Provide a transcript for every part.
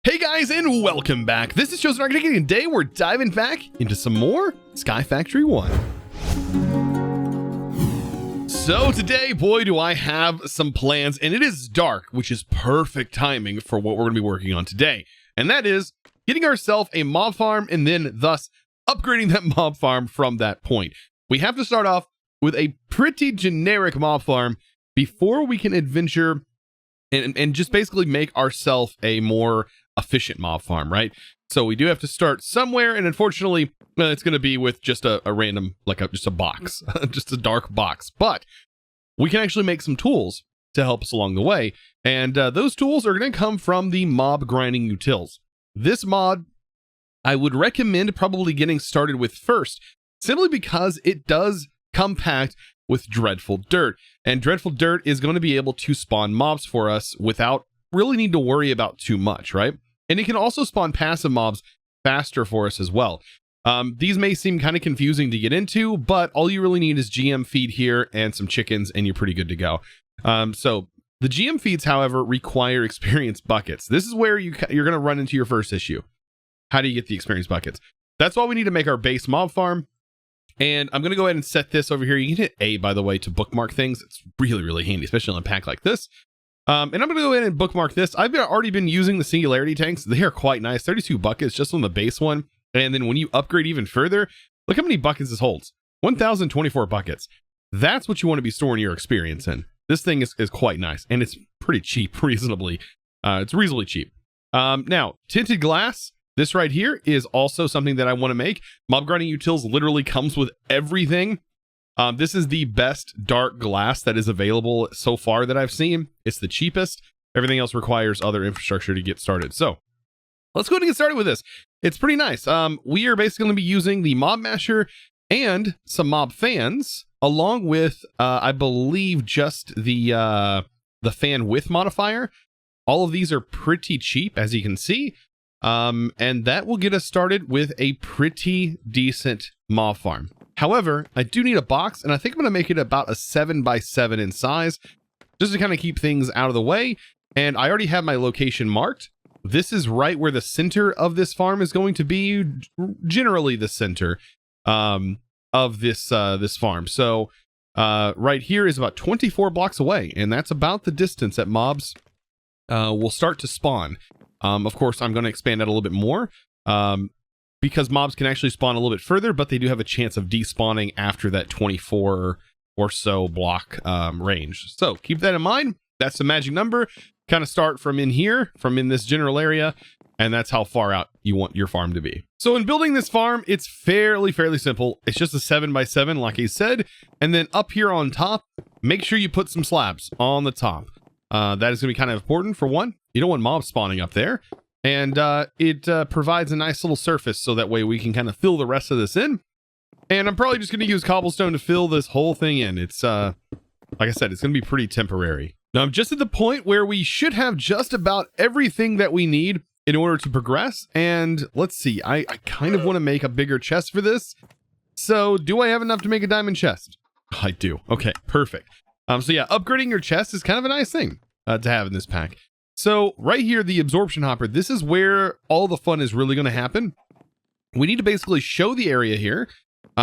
Hey guys, and welcome back. This is ChosenArchitect, and today we're diving back into some more SkyFactory One. So today, boy, do I have some plans, and it is dark, which is perfect timing for what we're going to be working on today. And that is getting ourselves a mob farm and then thus upgrading that mob farm from that point. We have to start off with a pretty generic mob farm before we can adventure and just basically make ourselves a more efficient mob farm, right? So we do have to start somewhere, and unfortunately, it's going to be with just a random, just a box, just a dark box. But we can actually make some tools to help us along the way, and those tools are going to come from the mob grinding utils. This mod, I would recommend probably getting started with first, simply because it does come packed with Dreadful Dirt, and Dreadful Dirt is going to be able to spawn mobs for us without really need to worry about too much, right? And it can also spawn passive mobs faster for us as well. These may seem kind of confusing to get into, but all you really need is GM feed here and some chickens, and you're pretty good to go. So the GM feeds, however, require experience buckets. This is where you're going to run into your first issue. How do you get the experience buckets? That's why we need to make our base mob farm. And I'm going to go ahead and set this over here. You can hit A, by the way, to bookmark things. It's really, really handy, especially on a pack like this. And I'm going to go ahead and bookmark this. I've already been using the singularity tanks. They are quite nice. 32 buckets just on the base one. And then when you upgrade even further, look how many buckets this holds. 1,024 buckets. That's what you want to be storing your experience in. This thing is quite nice. And it's pretty cheap, reasonably. It's reasonably cheap. Now, tinted glass. This right here is also something that I want to make. Mob grinding utils literally comes with everything. This is the best dark glass that is available so far that I've seen. It's the cheapest. Everything else requires other infrastructure to get started. So let's go ahead and get started with this. It's pretty nice. We are basically going to be using the mob masher and some mob fans, along with, I believe, just the fan width modifier. All of these are pretty cheap, as you can see. And that will get us started with a pretty decent mob farm. However, I do need a box, and I think I'm going to make it about a 7x7 in size, just to kind of keep things out of the way. And I already have my location marked. This is right where the center of this farm is going to be, generally the center of this farm. So right here is about 24 blocks away, and that's about the distance that mobs will start to spawn. Of course, I'm going to expand that a little bit more. Because mobs can actually spawn a little bit further, but they do have a chance of despawning after that 24 or so block range. So keep that in mind. That's the magic number. Kind of start from in here, from in this general area, and that's how far out you want your farm to be. So in building this farm, it's fairly simple. It's just a 7x7, like I said, and then up here on top, make sure you put some slabs on the top. That is going to be kind of important. For one, you don't want mobs spawning up there. And it provides a nice little surface, so that way we can kind of fill the rest of this in. And I'm probably just going to use cobblestone to fill this whole thing in. It's, like I said, it's going to be pretty temporary. Now I'm just at the point where we should have just about everything that we need in order to progress. And let's see, I kind of want to make a bigger chest for this. So do I have enough to make a diamond chest? I do. Okay, perfect. So yeah, upgrading your chest is kind of a nice thing to have in this pack. So right here, the absorption hopper, this is where all the fun is really going to happen. We need to basically show the area here,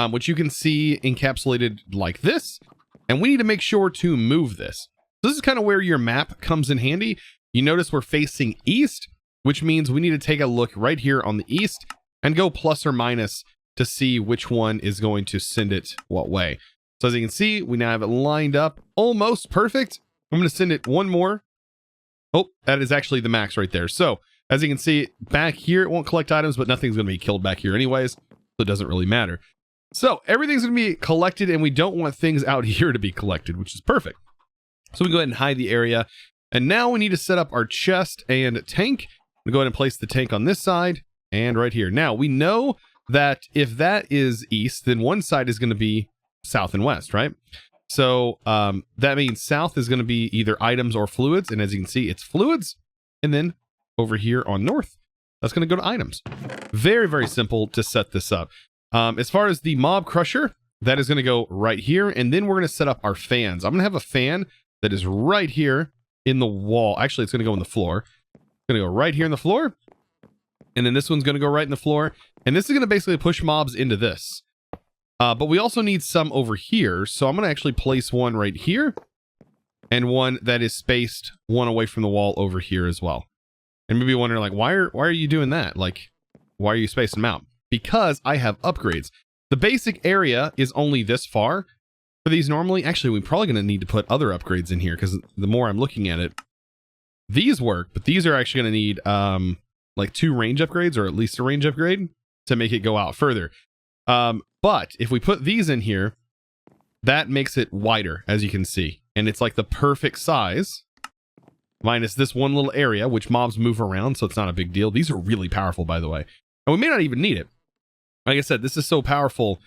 which you can see encapsulated like this. And we need to make sure to move this. This is kind of where your map comes in handy. You notice we're facing east, which means we need to take a look right here on the east and go plus or minus to see which one is going to send it what way. So as you can see, we now have it lined up almost perfect. I'm going to send it one more. Oh, that is actually the max right there. So as you can see back here, it won't collect items, but nothing's going to be killed back here anyways. So it doesn't really matter. So everything's going to be collected, and we don't want things out here to be collected, which is perfect. So we go ahead and hide the area. And now we need to set up our chest and tank. We go ahead and place the tank on this side and right here. Now we know that if that is east, then one side is going to be south and west, right? So that means south is going to be either items or fluids. And as you can see, it's fluids. And then over here on north, that's going to go to items. Very simple to set this up. As far as the mob crusher, that is going to go right here. And then we're going to set up our fans. I'm going to have a fan that is right here in the wall. Actually, it's going to go in the floor. It's going to go right here in the floor. And then this one's going to go right in the floor. And this is going to basically push mobs into this. But we also need some over here. So I'm going to actually place one right here. And one that is spaced one away from the wall over here as well. And maybe wondering, like, why are you doing that? Like, why are you spacing them out? Because I have upgrades. The basic area is only this far. For these normally, actually, we're probably going to need to put other upgrades in here because the more I'm looking at it, these work, but these are actually going to need like 2 range upgrades or at least a range upgrade to make it go out further. But if we put these in here, that makes it wider, as you can see. And it's like the perfect size, minus this one little area, which mobs move around, so it's not a big deal. These are really powerful, by the way. And we may not even need it. Like I said, this is so powerful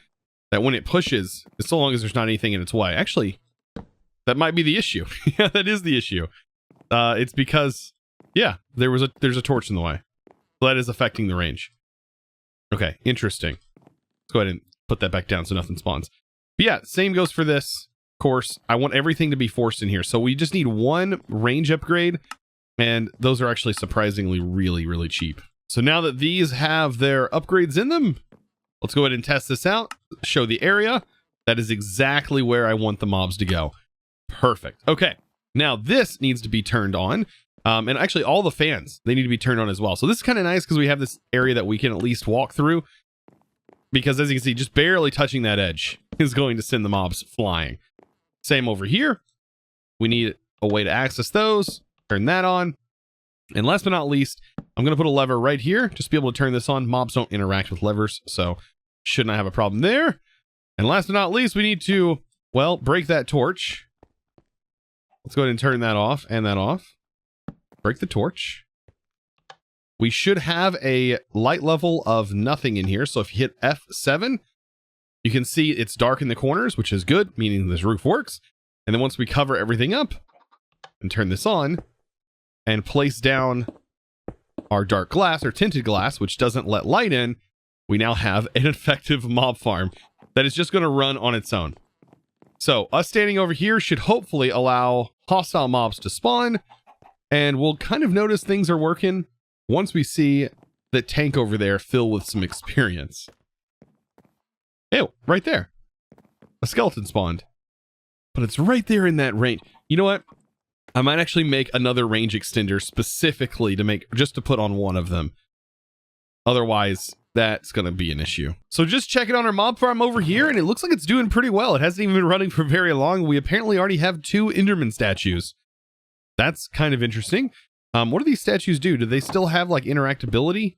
that when it pushes, so long as there's not anything in its way. Actually, that might be the issue. Yeah, that is the issue. It's because, yeah, there's a torch in the way. So that is affecting the range. Okay, interesting. Let's go ahead and put that back down so nothing spawns. But yeah, same goes for this course. I want everything to be forced in here. So we just need 1 range upgrade, and those are actually surprisingly really, really cheap. So now that these have their upgrades in them, let's go ahead and test this out, show the area. That is exactly where I want the mobs to go. Perfect. Okay, now this needs to be turned on. And actually all the fans, they need to be turned on as well. So this is kind of nice because we have this area that we can at least walk through. Because as you can see, just barely touching that edge is going to send the mobs flying. Same over here. We need a way to access those. Turn that on. And last but not least, I'm going to put a lever right here. Just to be able to turn this on. Mobs don't interact with levers, so should not have a problem there. And last but not least, we need to, well, break that torch. Let's go ahead and turn that off and that off. Break the torch. We should have a light level of nothing in here. So if you hit F7, you can see it's dark in the corners, which is good, meaning this roof works. And then once we cover everything up and turn this on and place down our dark glass or tinted glass, which doesn't let light in, we now have an effective mob farm that is just going to run on its own. So us standing over here should hopefully allow hostile mobs to spawn, and we'll kind of notice things are working once we see the tank over there fill with some experience. Ew, right there. A skeleton spawned. But it's right there in that range. You know what? I might actually make another range extender specifically to make, just to put on one of them. Otherwise, that's going to be an issue. So just checking on our mob farm over here, and it looks like it's doing pretty well. It hasn't even been running for very long. We apparently already have 2 Enderman statues. That's kind of interesting. What do these statues do? Do they still have like interactability?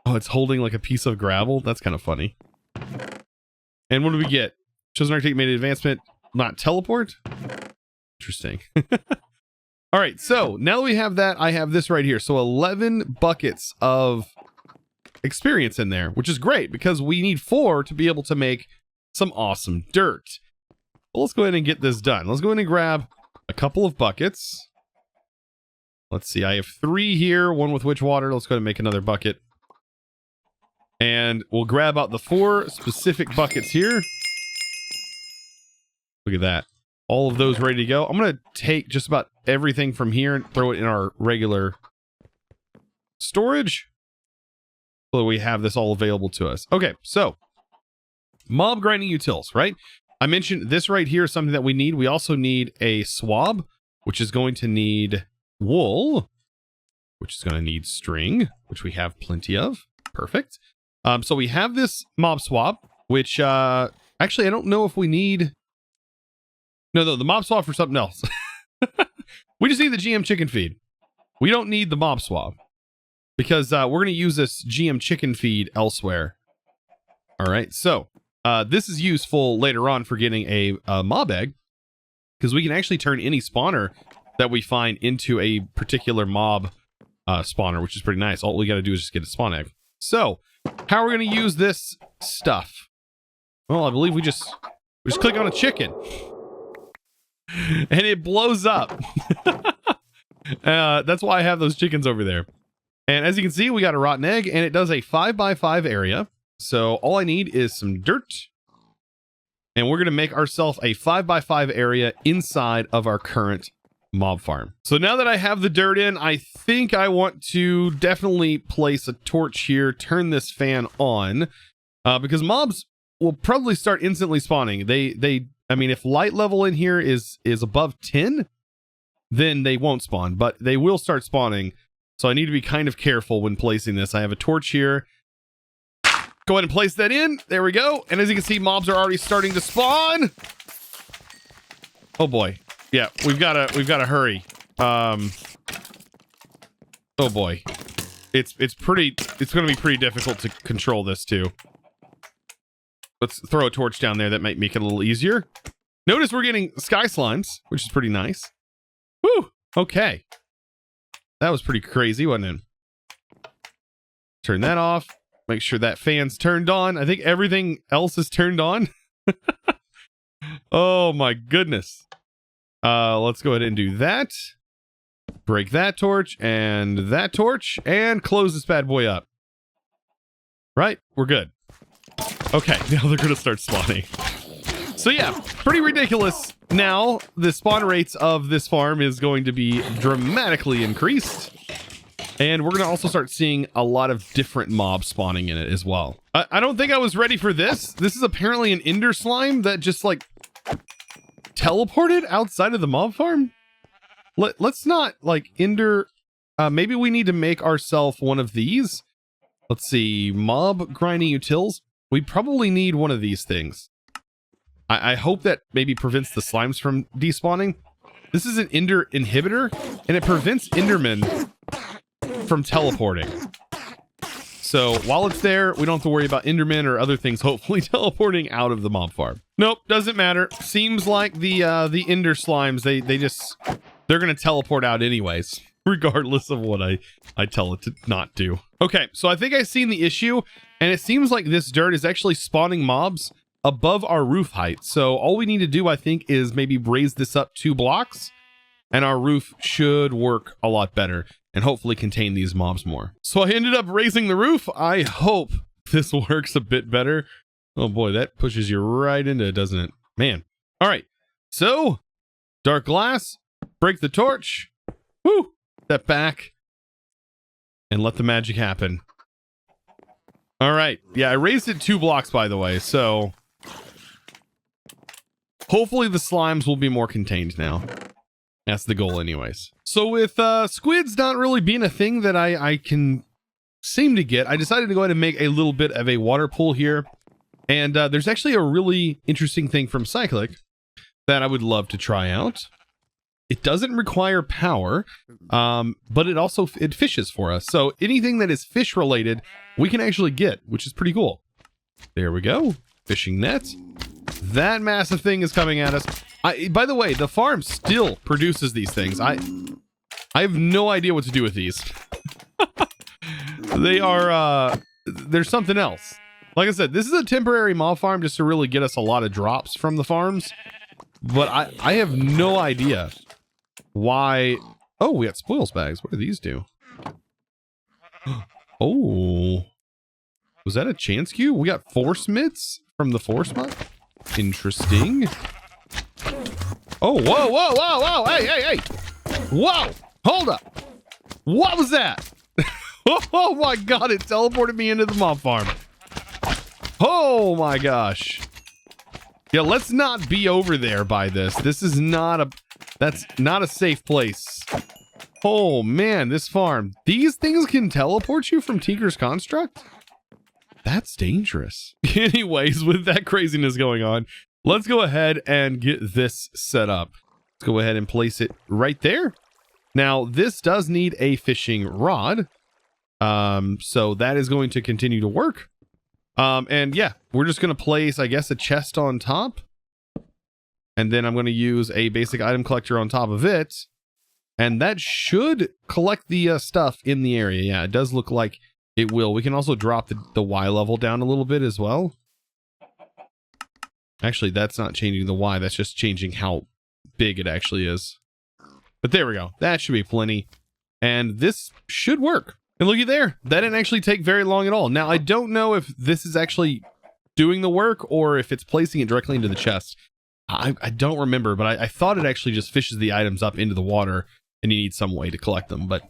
Oh, it's holding like a piece of gravel. That's kind of funny. And what do we get? ChosenArchitect made an advancement, not teleport. Interesting. All right, so now that we have that, I have this right here. So 11 buckets of experience in there, which is great because we need 4 to be able to make some awesome dirt. Well, let's go ahead and get this done. Let's go ahead and grab a couple of buckets. Let's see, I have 3 here, 1 with witch water. Let's go ahead and make another bucket. And we'll grab out the 4 specific buckets here. Look at that. All of those ready to go. I'm going to take just about everything from here and throw it in our regular storage, so that we have this all available to us. Okay, so mob grinding utils, right? I mentioned this right here is something that we need. We also need a swab, which is going to need wool, which is going to need string, which we have plenty of. Perfect. So we have this mob swab, which actually I don't know if we need. No, the mob swab for something else. We just need the GM chicken feed. We don't need the mob swab because we're going to use this GM chicken feed elsewhere. All right, so this is useful later on for getting a mob egg, because we can actually turn any spawner that we find into a particular mob spawner, which is pretty nice. All we got to do is just get a spawn egg. So how are we going to use this stuff? Well, I believe we just click on a chicken and it blows up. That's why I have those chickens over there. And as you can see, we got a rotten egg, and it does a 5x5 area. So all I need is some dirt, and we're going to make ourselves a 5x5 area inside of our current mob farm. So now that I have the dirt in, I think I want to definitely place a torch here, turn this fan on, because mobs will probably start instantly spawning. I mean, if light level in here is above 10, then they won't spawn, but they will start spawning. So I need to be kind of careful when placing this. I have a torch here. Go ahead and place that in. There we go. And as you can see, mobs are already starting to spawn. Oh boy. Yeah, we've gotta hurry. Oh boy. It's gonna be pretty difficult to control this too. Let's throw a torch down there. That might make it a little easier. Notice we're getting sky slimes, which is pretty nice. Woo! Okay. That was pretty crazy, wasn't it? Turn that off. Make sure that fan's turned on. I think everything else is turned on. Oh my goodness. Let's go ahead and do that. Break that torch and close this bad boy up. Right? We're good. Okay, now they're gonna start spawning. So yeah, pretty ridiculous. Now, the spawn rates of this farm is going to be dramatically increased. And we're going to also start seeing a lot of different mobs spawning in it as well. I don't think I was ready for this. This is apparently an ender slime that just like teleported outside of the mob farm. Let's not like ender. Maybe we need to make ourselves one of these. Let's see. Mob grinding utils. We probably need one of these things. I hope that maybe prevents the slimes from despawning. This is an ender inhibitor, and it prevents endermen from teleporting. So while it's there, we don't have to worry about endermen or other things hopefully teleporting out of the mob farm. Nope, doesn't matter. Seems like the ender slimes, they're gonna teleport out anyways, regardless of what I tell it to not do. Okay, so I think I've seen the issue, and it seems like this dirt is actually spawning mobs above our roof height. So all we need to do, I think, is maybe raise this up 2 blocks, and our roof should work a lot better and hopefully contain these mobs more. So I ended up raising the roof. I hope this works a bit better. Oh boy, that pushes you right into it, doesn't it? Man. All right. So, dark glass, break the torch. Woo! Step back and let the magic happen. All right. Yeah, I raised it 2 blocks, by the way, so hopefully the slimes will be more contained now. That's the goal anyways. So with squids not really being a thing that I can seem to get, I decided to go ahead and make a little bit of a water pool here. And there's actually a really interesting thing from Cyclic that I would love to try out. It doesn't require power, but it fishes for us. So anything that is fish related, we can actually get, which is pretty cool. There we go. Fishing net. That massive thing is coming at us. By the way, the farm still produces these things. I have no idea what to do with these. They are, there's something else. Like I said, this is a temporary mob farm just to really get us a lot of drops from the farms. But I have no idea why. Oh, we got spoils bags. What do these do? Oh, was that a chance queue? We got force mitts from the force mod. Interesting. Oh, whoa, whoa, whoa, whoa. Hey, hey, hey. Whoa, hold up. What was that? Oh my God, it teleported me into the mob farm. Oh my gosh. Yeah, let's not be over there by this. This is that's not a safe place. Oh man, this farm. These things can teleport you from Tinker's Construct? That's dangerous. Anyways, with that craziness going on, let's go ahead and get this set up. Let's go ahead and place it right there. Now, this does need a fishing rod. So that is going to continue to work. And yeah, we're just going to place, I guess, a chest on top. And then I'm going to use a basic item collector on top of it. And that should collect the stuff in the area. Yeah, it does look like it will. We can also drop the Y level down a little bit as well. Actually, that's not changing the Y. That's just changing how big it actually is. But there we go. That should be plenty. And this should work. And looky there. That didn't actually take very long at all. Now, I don't know if this is actually doing the work or if it's placing it directly into the chest. I don't remember, but I thought it actually just fishes the items up into the water and you need some way to collect them. But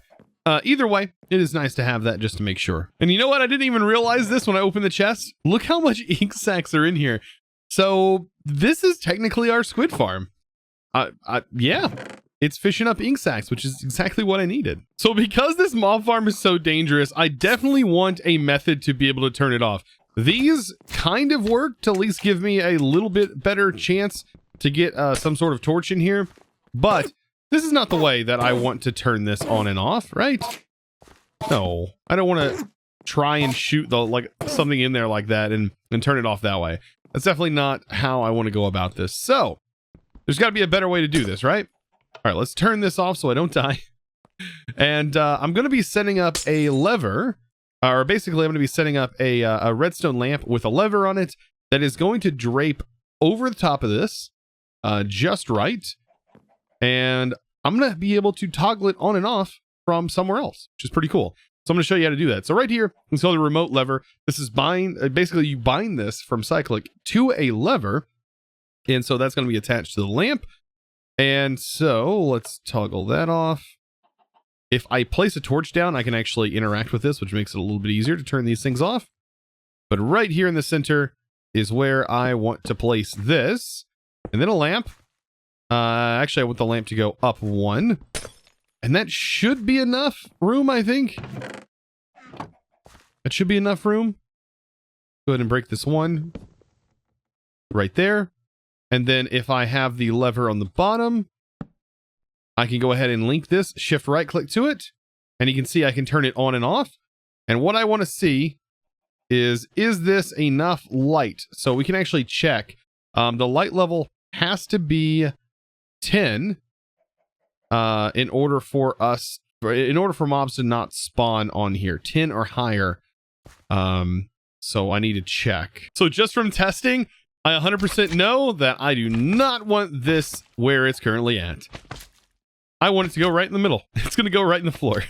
either way, it is nice to have that just to make sure. And you know what? I didn't even realize this when I opened the chest. Look how much ink sacs are in here. So this is technically our squid farm. Yeah, it's fishing up ink sacs, which is exactly what I needed. So because this mob farm is so dangerous, I definitely want a method to be able to turn it off. These kind of work to at least give me a little bit better chance to get some sort of torch in here. But this is not the way that I want to turn this on and off, right? No, I don't want to try and shoot something in there like that and turn it off that way. That's definitely not how I want to go about this. So there's got to be a better way to do this, right? All right, let's turn this off so I don't die. And I'm going to be setting up a lever, or basically I'm going to be setting up a redstone lamp with a lever on it that is going to drape over the top of this just right. And I'm going to be able to toggle it on and off from somewhere else, which is pretty cool. So I'm going to show you how to do that. So right here, it's called the remote lever. This is basically you bind this from cyclic to a lever. And so that's going to be attached to the lamp. And so let's toggle that off. If I place a torch down, I can actually interact with this, which makes it a little bit easier to turn these things off. But right here in the center is where I want to place this. And then a lamp. Actually, I want the lamp to go up one. And that should be enough room, I think. That should be enough room. Go ahead and break this one. Right there. And then if I have the lever on the bottom, I can go ahead and link this, shift right click to it, and you can see I can turn it on and off. And what I want to see is this enough light? So we can actually check. The light level has to be 10 in order for mobs to not spawn on here, 10 or higher. So I need to check. So just from testing, I 100% know that I do not want this where it's currently at. I want it to go right in the middle. It's going to go right in the floor.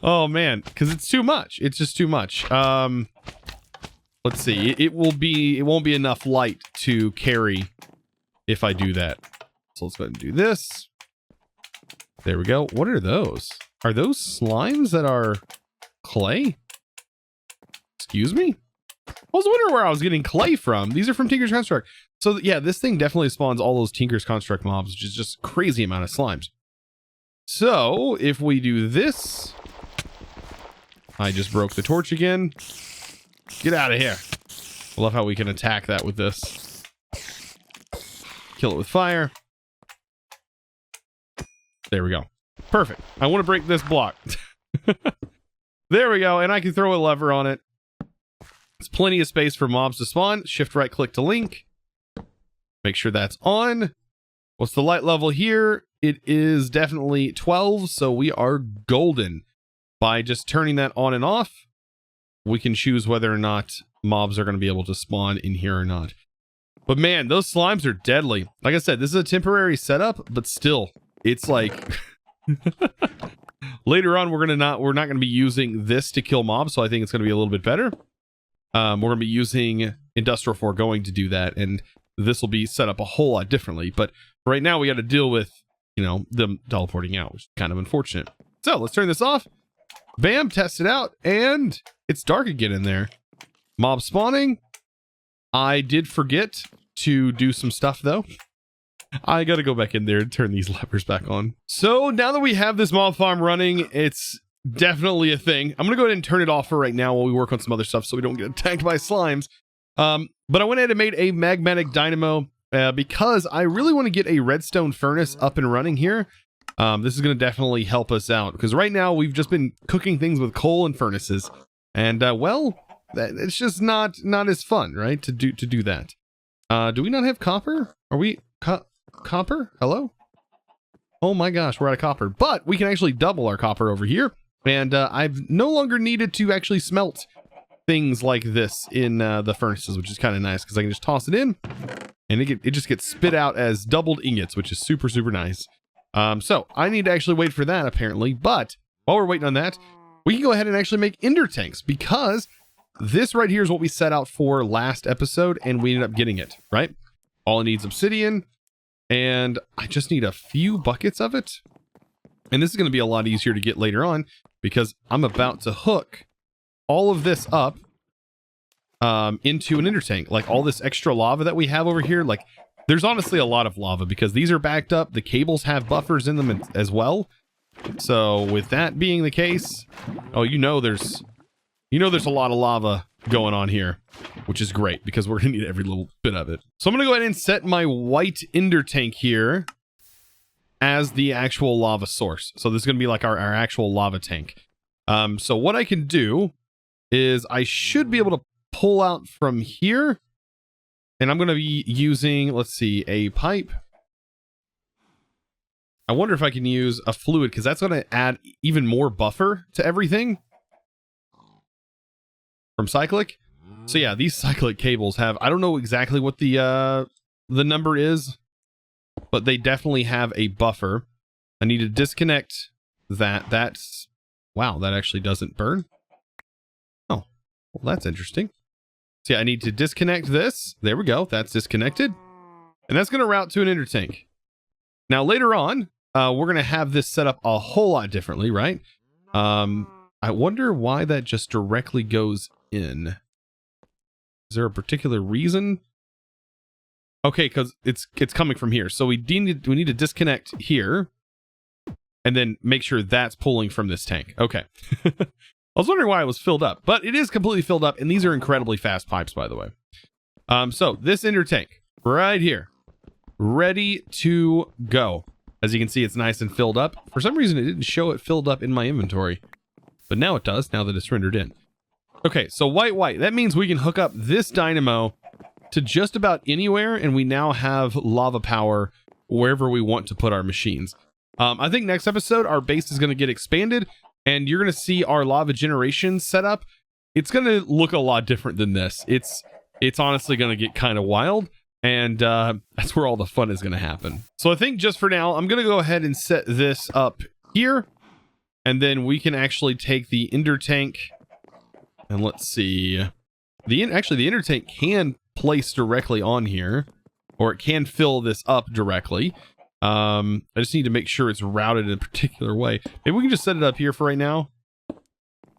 Oh man, because it's too much. It's just too much. Let's see. It won't be enough light to carry if I do that. So let's go ahead and do this. There we go. What are those? Are those slimes that are clay? Excuse me? I was wondering where I was getting clay from. These are from Tinker's Construct. So yeah, this thing definitely spawns all those Tinker's Construct mobs, which is just crazy amount of slimes. So if we do this, I just broke the torch again. Get out of here. I love how we can attack that with this. Kill it with fire. There we go. Perfect. I want to break this block. There we go. And I can throw a lever on it. There's plenty of space for mobs to spawn. Shift right click to link. Make sure that's on. What's the light level here? It is definitely 12. So we are golden. By just turning that on and off, we can choose whether or not mobs are going to be able to spawn in here or not. But man, those slimes are deadly. Like I said, this is a temporary setup, but still, it's like later on we're not going to be using this to kill mobs, so I think it's going to be a little bit better. We're going to be using Industrial Foregoing to do that, and this will be set up a whole lot differently. But right now we got to deal with, you know, them teleporting out, which is kind of unfortunate. So let's turn this off. Bam, test it out, and it's dark again in there. Mob spawning. I did forget to do some stuff though. I gotta go back in there and turn these levers back on. So now that we have this mob farm running, it's definitely a thing. I'm gonna go ahead and turn it off for right now while we work on some other stuff so we don't get attacked by slimes. But I went ahead and made a Magmatic Dynamo because I really want to get a redstone furnace up and running here. This is going to definitely help us out because right now we've just been cooking things with coal and furnaces, and well, it's just not as fun, right? To do that. Do we not have copper? Are we copper? Hello? Oh my gosh, we're out of copper, but we can actually double our copper over here, and I've no longer needed to actually smelt things like this in the furnaces, which is kind of nice because I can just toss it in, and it just gets spit out as doubled ingots, which is super nice. So I need to actually wait for that apparently, but while we're waiting on that, we can go ahead and actually make ender tanks because this right here is what we set out for last episode and we ended up getting it, right? All it needs obsidian, and I just need a few buckets of it. And this is going to be a lot easier to get later on because I'm about to hook all of this up into an intertank. Like all this extra lava that we have over here, like there's honestly a lot of lava because these are backed up. The cables have buffers in them as well. So with that being the case, oh, there's a lot of lava going on here, which is great because we're gonna need every little bit of it. So I'm gonna go ahead and set my white ender tank here as the actual lava source. So this is gonna be like our actual lava tank. So what I can do is I should be able to pull out from here, and I'm gonna be using, let's see, a pipe. I wonder if I can use a fluid because that's gonna add even more buffer to everything. From cyclic. So yeah, these cyclic cables have, I don't know exactly what the number is, but they definitely have a buffer. I need to disconnect that. That's, wow, that actually doesn't burn. Oh, well, that's interesting. So yeah, I need to disconnect this. There we go. That's disconnected. And that's going to route to an intertank. Now later on, we're going to have this set up a whole lot differently, right? I wonder why that just directly goes in. Is there a particular reason? Okay, because it's coming from here. So we need to disconnect here and then make sure that's pulling from this tank. Okay. I was wondering why it was filled up, but it is completely filled up, and these are incredibly fast pipes, by the way. So this ender tank right here, ready to go. As you can see, it's nice and filled up. For some reason, it didn't show it filled up in my inventory, but now it does, now that it's rendered in. Okay, so white. That means we can hook up this dynamo to just about anywhere, and we now have lava power wherever we want to put our machines. I think next episode, our base is going to get expanded, and you're going to see our lava generation setup. It's going to look a lot different than this. It's honestly going to get kind of wild, and that's where all the fun is going to happen. So I think just for now, I'm going to go ahead and set this up here, and then we can actually take the ender tank. And let's see, actually the ender tank can place directly on here, or it can fill this up directly. I just need to make sure it's routed in a particular way. Maybe we can just set it up here for right now.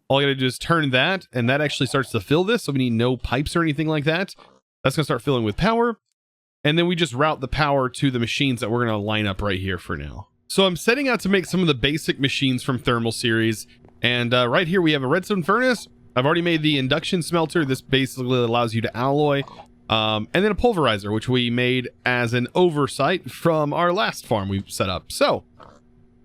All I gotta do is turn that, and that actually starts to fill this, so we need no pipes or anything like that. That's gonna start filling with power, and then we just route the power to the machines that we're gonna line up right here for now. So I'm setting out to make some of the basic machines from Thermal Series, and right here we have a redstone furnace. I've already made the induction smelter. This basically allows you to alloy. And then a pulverizer, which we made as an oversight from our last farm we set up. So,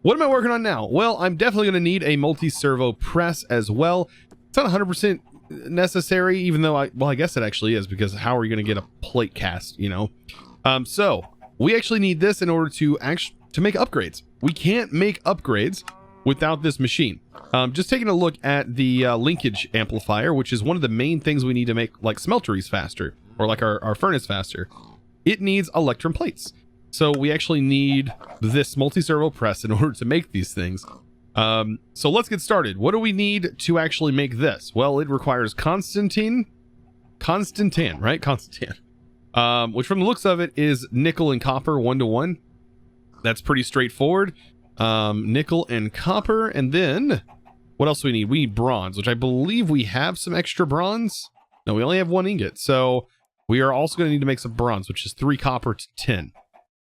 what am I working on now? Well, I'm definitely going to need a multi-servo press as well. It's not 100% necessary, even though I guess it actually is, because how are you going to get a plate cast, you know? So, we actually need this in order to make upgrades. We can't make upgrades without this machine. Just taking a look at the linkage amplifier, which is one of the main things we need to make like smelteries faster, or like our furnace faster. It needs electrum plates. So we actually need this multi-servo press in order to make these things. So let's get started. What do we need to actually make this? Well, it requires Constantan, right? Constantan. Which from the looks of it is nickel and copper 1-to-1. That's pretty straightforward. Nickel and copper, and then what else do we need? We need bronze, which I believe we have some extra bronze. No, we only have 1 ingot, so we are also going to need to make some bronze, which is 3 copper to 10.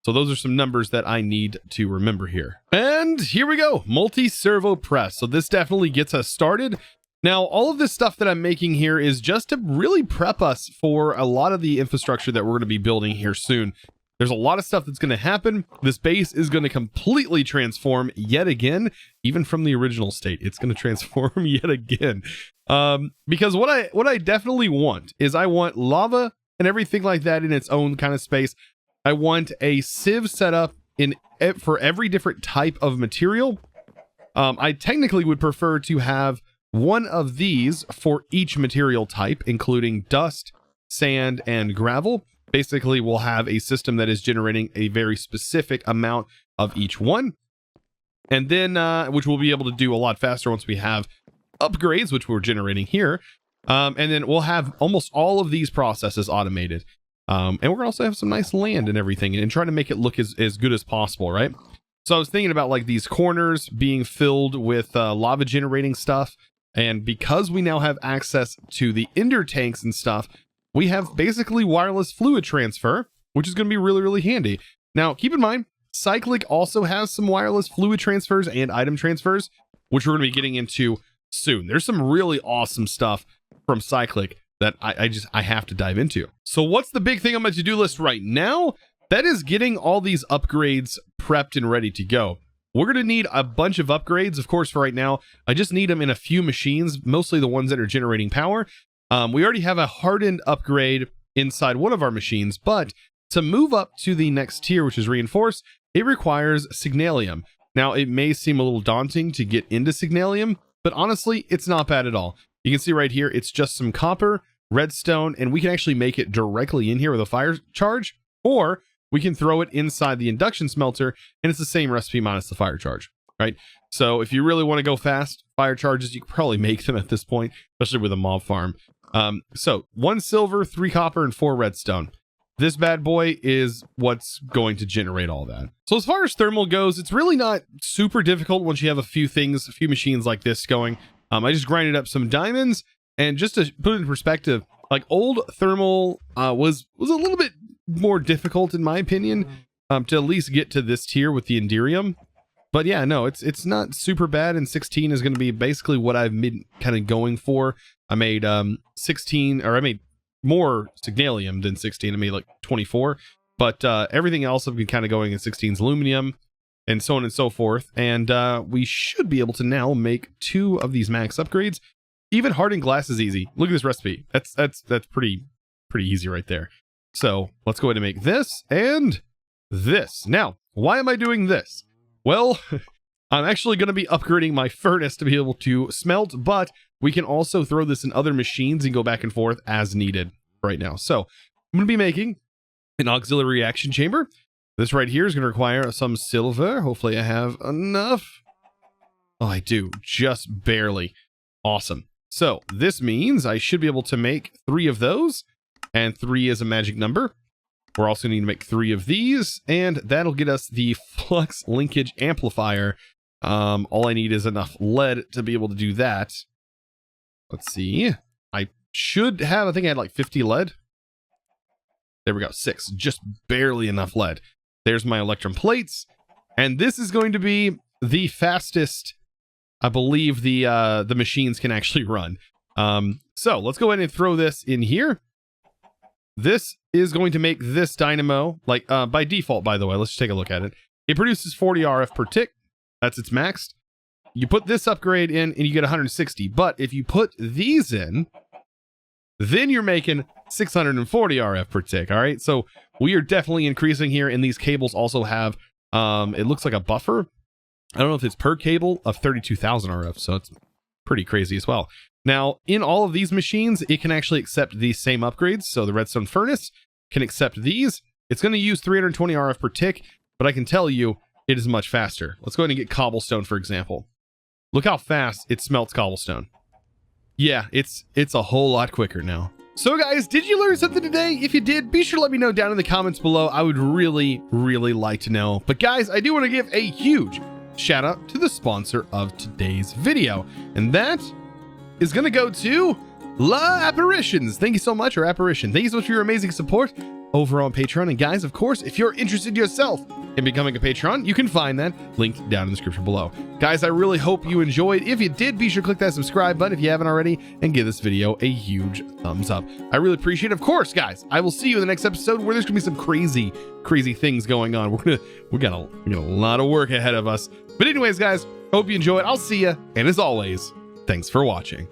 So those are some numbers that I need to remember here. And here we go, multi-servo press. So this definitely gets us started. Now, all of this stuff that I'm making here is just to really prep us for a lot of the infrastructure that we're going to be building here soon. There's a lot of stuff that's going to happen. This base is going to completely transform yet again, even from the original state. It's going to transform yet again. Because what I definitely want is I want lava and everything like that in its own kind of space. I want a sieve set up for every different type of material. I technically would prefer to have one of these for each material type, including dust, sand, and gravel. Basically, we'll have a system that is generating a very specific amount of each one. And then, which we'll be able to do a lot faster once we have upgrades, which we're generating here. And then we'll have almost all of these processes automated. And we're gonna also have some nice land and everything, and try to make it look as good as possible, right? So I was thinking about like these corners being filled with lava generating stuff, and because we now have access to the ender tanks and stuff, we have basically wireless fluid transfer, which is going to be really, really handy. Now, keep in mind, Cyclic also has some wireless fluid transfers and item transfers, which we're going to be getting into soon. There's some really awesome stuff from Cyclic that I have to dive into. So what's the big thing on my to-do list right now? That is getting all these upgrades prepped and ready to go. We're going to need a bunch of upgrades. Of course, for right now, I just need them in a few machines, mostly the ones that are generating power. We already have a hardened upgrade inside one of our machines, but to move up to the next tier, which is reinforced, it requires Signalium. Now, it may seem a little daunting to get into Signalium, but honestly, it's not bad at all. You can see right here, it's just some copper, redstone, and we can actually make it directly in here with a fire charge, or we can throw it inside the induction smelter, and it's the same recipe minus the fire charge, right? So if you really want to go fast, fire charges, you can probably make them at this point, especially with a mob farm. So 1 silver, 3 copper, and 4 redstone. This bad boy is what's going to generate all that. So as far as thermal goes, it's really not super difficult once you have a few machines like this going. I just grinded up some diamonds, and just to put it in perspective, like old thermal was a little bit more difficult in my opinion, to at least get to this tier with the Enderium. But yeah, no, it's not super bad, and 16 is going to be basically what I've been kind of going for. I made 16, or I made more Signalium than 16. I made like 24, but everything else I've been kind of going in 16's aluminum and so on and so forth. And we should be able to now make 2 of these max upgrades. Even hardened glass is easy. Look at this recipe. That's pretty easy right there. So let's go ahead and make this and this. Now, why am I doing this? Well, I'm actually going to be upgrading my furnace to be able to smelt, but we can also throw this in other machines and go back and forth as needed right now. So I'm going to be making an auxiliary reaction chamber. This right here is going to require some silver. Hopefully I have enough. Oh, I do, just barely. Awesome. So this means I should be able to make 3 of those, and 3 is a magic number. We're also going to need to make 3 of these, and that'll get us the flux linkage amplifier. All I need is enough lead to be able to do that. Let's see. I should have, I think I had like 50 lead. There we go, 6. Just barely enough lead. There's my electrum plates. And this is going to be the fastest, I believe, the machines can actually run. So let's go ahead and throw this in here. This is going to make this dynamo, like by default, by the way, let's just take a look at it. It produces 40 RF per tick. That's its maxed. You put this upgrade in and you get 160. But if you put these in, then you're making 640 RF per tick. All right. So we are definitely increasing here. And these cables also have, it looks like a buffer. I don't know if it's per cable of 32,000 RF. So it's pretty crazy as well. Now, in all of these machines, it can actually accept these same upgrades. So the redstone furnace can accept these. It's going to use 320 RF per tick, but I can tell you it is much faster. Let's go ahead and get cobblestone, for example. Look how fast it smelts cobblestone. Yeah, it's a whole lot quicker now. So guys, did you learn something today? If you did, be sure to let me know down in the comments below. I would really, really like to know. But guys, I do want to give a huge shout out to the sponsor of today's video, and that is going to go to La Apparitions. Thank you so much, or Apparition. Thank you so much for your amazing support over on Patreon. And guys, of course, if you're interested yourself in becoming a patron, you can find that linked down in the description below. Guys, I really hope you enjoyed. If you did, be sure to click that subscribe button if you haven't already, and give this video a huge thumbs up. I really appreciate it. Of course, guys, I will see you in the next episode where there's gonna be some crazy things going on. We got a lot of work ahead of us. But anyways, guys, hope you enjoyed. I'll see you, and as always, thanks for watching.